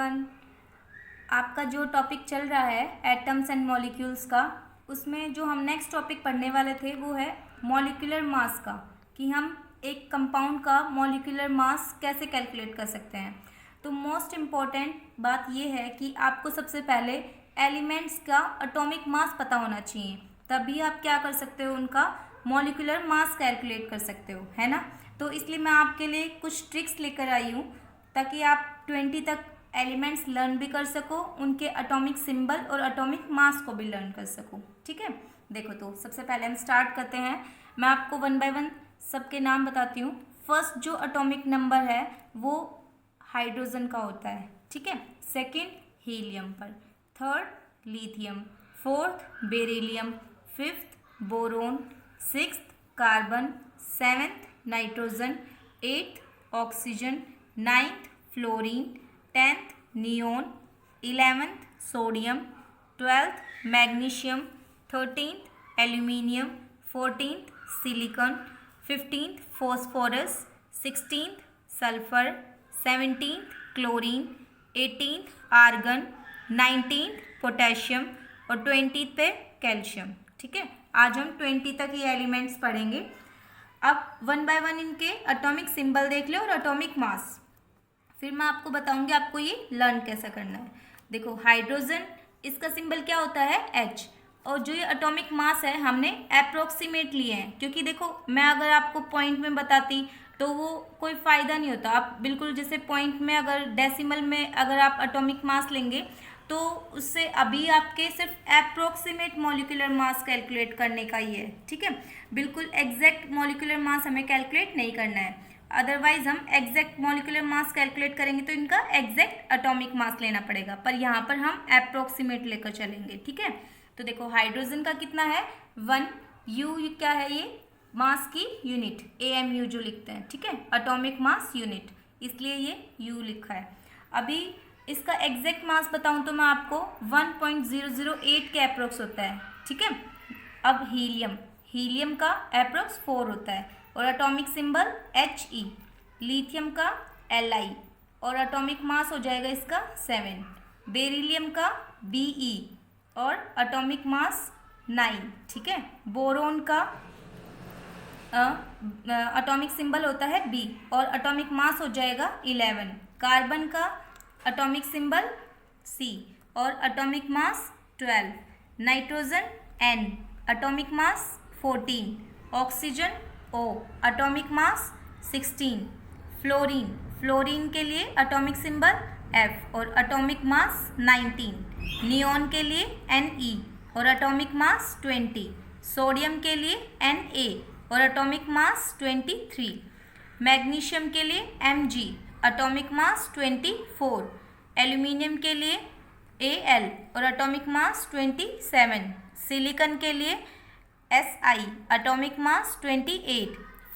Everyone. आपका जो topic चल रहा है एटम्स एंड मॉलिक्यूल्स का, उसमें जो हम नेक्स्ट टॉपिक पढ़ने वाले थे वो है मॉलिक्यूलर मास का, कि हम एक कंपाउंड का मॉलिक्यूलर मास कैसे कैलकुलेट कर सकते हैं। तो मोस्ट इम्पॉर्टेंट बात ये है कि आपको सबसे पहले एलिमेंट्स का एटॉमिक मास पता होना चाहिए, तभी आप क्या कर सकते हो, उनका मॉलिक्यूलर मास कैलकुलेट कर सकते हो, है ना। तो इसलिए मैं आपके लिए कुछ ट्रिक्स लेकर आई हूँ ताकि आप 20 तक एलिमेंट्स लर्न भी कर सको, उनके एटॉमिक सिंबल और एटॉमिक मास को भी लर्न कर सको। ठीक है, देखो तो सबसे पहले हम स्टार्ट करते हैं। मैं आपको 1 बाय 1 सबके नाम बताती हूँ। फर्स्ट जो एटॉमिक नंबर है वो हाइड्रोजन का होता है, ठीक है। सेकंड हीलियम पर, third lithium, fourth beryllium, fifth boron, sixth carbon, seventh nitrogen, eighth oxygen, ninth fluorine, 10th neon, 11th sodium, 12th magnesium, 13th aluminium, 14th silicon, 15th phosphorus, 16th sulphur, 17th chlorine, 18th argon, 19th potassium और 20th पे calcium. ठीक है, आज हम 20 तक ये elements पढ़ेंगे। अब 1 बाय 1 इनके एटॉमिक सिंबल देख लो और एटॉमिक मास, फिर मैं आपको बताऊंगी आपको ये लर्न कैसा करना है। देखो हाइड्रोजन, इसका सिंबल क्या होता है, H। और जो ये एटॉमिक मास है हमने अप्रोक्सीमेट लिए हैं, क्योंकि देखो मैं अगर आपको पॉइंट में बताती तो वो कोई फ़ायदा नहीं होता। आप बिल्कुल जैसे पॉइंट में अगर डेसिमल में अगर आप एटॉमिक मास लेंगे तो उससे अभी आपके सिर्फ अप्रोक्सीमेट मॉलिक्यूलर मास कैलकुलेट करने का ही है, ठीक है। बिल्कुल एग्जैक्ट मॉलिक्यूलर मास हमें कैलकुलेट नहीं करना है, अदरवाइज हम एग्जैक्ट मॉलिक्यूलर मास कैलकुलेट करेंगे तो इनका एग्जैक्ट एटॉमिक मास लेना पड़ेगा, पर यहाँ पर हम अप्रोक्सीमेट लेकर चलेंगे, ठीक है। तो देखो हाइड्रोजन का कितना है 1, यू क्या है ये मास की यूनिट, AMU जो लिखते हैं, ठीक है, एटॉमिक मास यूनिट, इसलिए ये U लिखा है। अभी इसका एग्जैक्ट मास बताऊँ तो मैं आपको 1.008 के अप्रोक्स होता है, ठीक है। अब हीलियम का अप्रोक्स 4 होता है और एटॉमिक सिंबल He, लिथियम का Li और एटॉमिक मास हो जाएगा इसका 7, बेरिलियम का Be और एटॉमिक मास 9, ठीक है। बोरोन का एटॉमिक सिंबल होता है B और एटॉमिक मास हो जाएगा 11, कार्बन का एटॉमिक सिंबल C और atomic mass 12, nitrogen N, atomic mass 14, oxygen O, atomic mass 16, fluorine के लिए एटॉमिक सिंबल F और एटॉमिक मास 19, नियोन के लिए Ne और एटॉमिक मास 20, सोडियम के लिए Na और एटॉमिक मास 23, मैग्नीशियम के लिए Mg, एटॉमिक मास 24, एल्यूमिनियम के लिए Al और एटॉमिक मास 27, सिलिकॉन के लिए Si, एटॉमिक मास 28,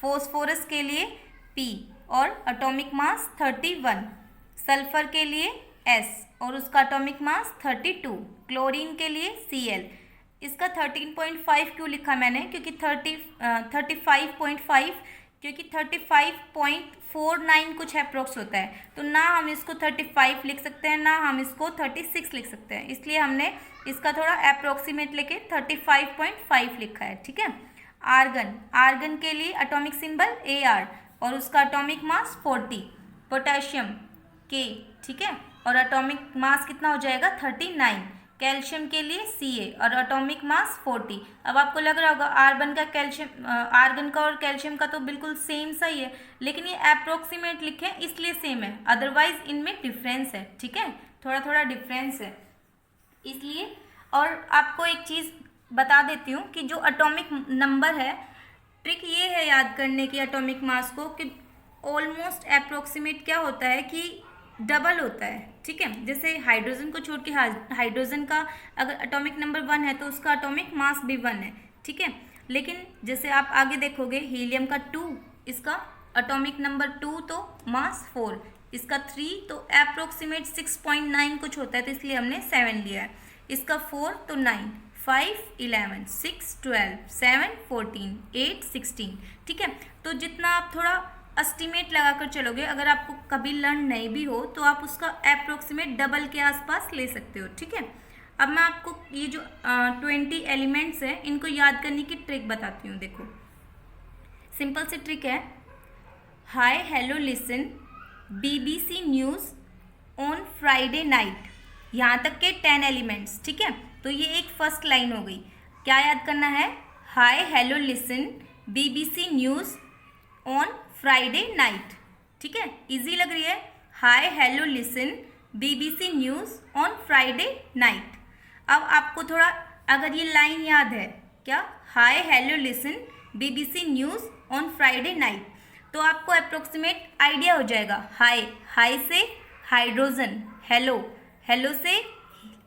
फॉस्फोरस के लिए P और एटॉमिक मास 31, सल्फर के लिए S और उसका एटॉमिक मास 32, क्लोरीन के लिए Cl। इसका 13.5 क्यों लिखा मैंने, क्योंकि 35.5 क्योंकि 35.49 कुछ अप्रोक्स होता है, तो ना हम इसको 35 लिख सकते हैं ना हम इसको 36 लिख सकते हैं, इसलिए हमने इसका थोड़ा अप्रोक्सीमेट लेके 35.5 लिखा है, ठीक है। आर्गन के लिए एटॉमिक सिंबल Ar और उसका एटॉमिक मास 40, पोटेशियम K, ठीक है, और एटॉमिक मास कितना हो जाएगा 39, कैल्शियम के लिए Ca और एटॉमिक मास 40। अब आपको लग रहा होगा आर्गन का और कैल्शियम का तो बिल्कुल सेम सा ही है, लेकिन ये अप्रोक्सीमेट लिखे इसलिए सेम है, अदरवाइज इनमें डिफरेंस है, ठीक है, थोड़ा थोड़ा डिफरेंस है इसलिए। और आपको एक चीज़ बता देती हूँ कि जो एटॉमिक नंबर है, ट्रिक ये है याद करने की एटॉमिक मास को कि ऑलमोस्ट अप्रोक्सीमेट क्या होता है कि डबल होता है, ठीक है। जैसे हाइड्रोजन को छोड़ के हाइड्रोजन का अगर एटॉमिक नंबर 1 है तो उसका एटॉमिक मास भी 1 है, ठीक है। लेकिन जैसे आप आगे देखोगे हीलियम का 2, इसका एटॉमिक नंबर 2 तो मास 4, इसका 3 तो अप्रोक्सीमेट 6.9 कुछ होता है, तो इसलिए हमने 7 लिया है। इसका 4 तो 9, 5 11, 6 12, 7 14, 8 16, ठीक है। तो जितना आप थोड़ा एस्टिमेट लगा कर चलोगे, अगर आपको कभी लर्न नहीं भी हो तो आप उसका अप्रोक्सीमेट डबल के आसपास ले सकते हो, ठीक है। अब मैं आपको ये जो 20 एलिमेंट्स हैं इनको याद करने की ट्रिक बताती हूँ। देखो, सिंपल सी ट्रिक है। Hi hello listen BBC news on Friday night, यहाँ तक के 10 एलिमेंट्स, ठीक है। तो ये एक फर्स्ट लाइन हो गई। क्या याद करना है? Hi hello listen BBC news on Friday night, ठीक है। इजी लग रही है? Hi hello listen BBC news on Friday night. अब आपको थोड़ा अगर ये लाइन याद है, क्या, hi hello listen BBC news on Friday night, तो आपको अप्रोक्सीमेट आइडिया हो जाएगा। हाय, हाय से हाइड्रोजन, हेलो, हेलो से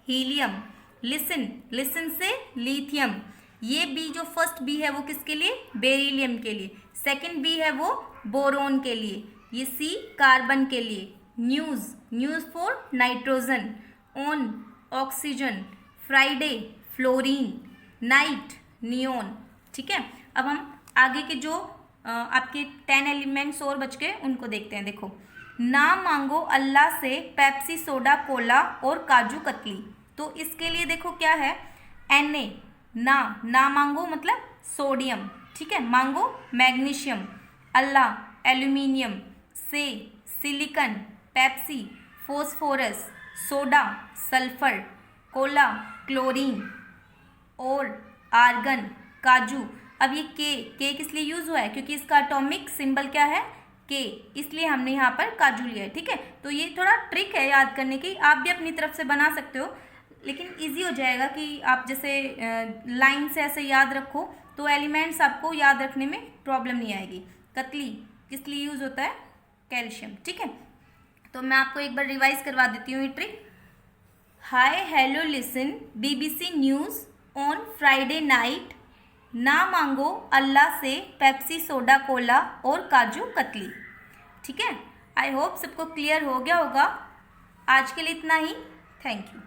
हीलियम, लिसन, लिसन से लिथियम। ये बी जो फर्स्ट बी है वो किसके लिए? बेरिलियम के लिए। सेकंड बी है वो बोरोन के लिए। ये सी कार्बन के लिए। News, news for nitrogen. On, oxygen. Friday, fluorine. Night, neon, ठीक है। अब हम आगे के जो आपके 10 एलिमेंट्स और बच गए उनको देखते हैं। देखो, ना मांगो अल्लाह से पेप्सी, सोडा, कोला और काजू कतली। तो इसके लिए देखो क्या है, Na, ना मांगो मतलब सोडियम, ठीक है। मांगो मैग्नीशियम, अल्लाह एल्यूमिनियम, से silicon, Pepsi phosphorus, soda sulphur, Cola chlorine और आर्गन काजू। अब ये के किस लिए यूज़ हुआ है? क्योंकि इसका एटॉमिक सिंबल क्या है? के, इसलिए हमने यहाँ पर काजू लिया है, ठीक है। तो ये थोड़ा ट्रिक है याद करने की, आप भी अपनी तरफ से बना सकते हो, लेकिन इजी हो जाएगा कि आप जैसे लाइन से ऐसे याद रखो तो एलिमेंट्स आपको याद रखने में प्रॉब्लम नहीं आएगी। कतली किस लिए यूज़ होता है? कैल्शियम, ठीक है। तो मैं आपको एक बार रिवाइज करवा देती हूँ ये trick. Hi hello listen BBC news on Friday night, ना मांगो अल्लाह से पेप्सी, सोडा, कोला और काजू कतली, ठीक है। आई होप सबको क्लियर हो गया होगा। आज के लिए इतना ही। Thank you.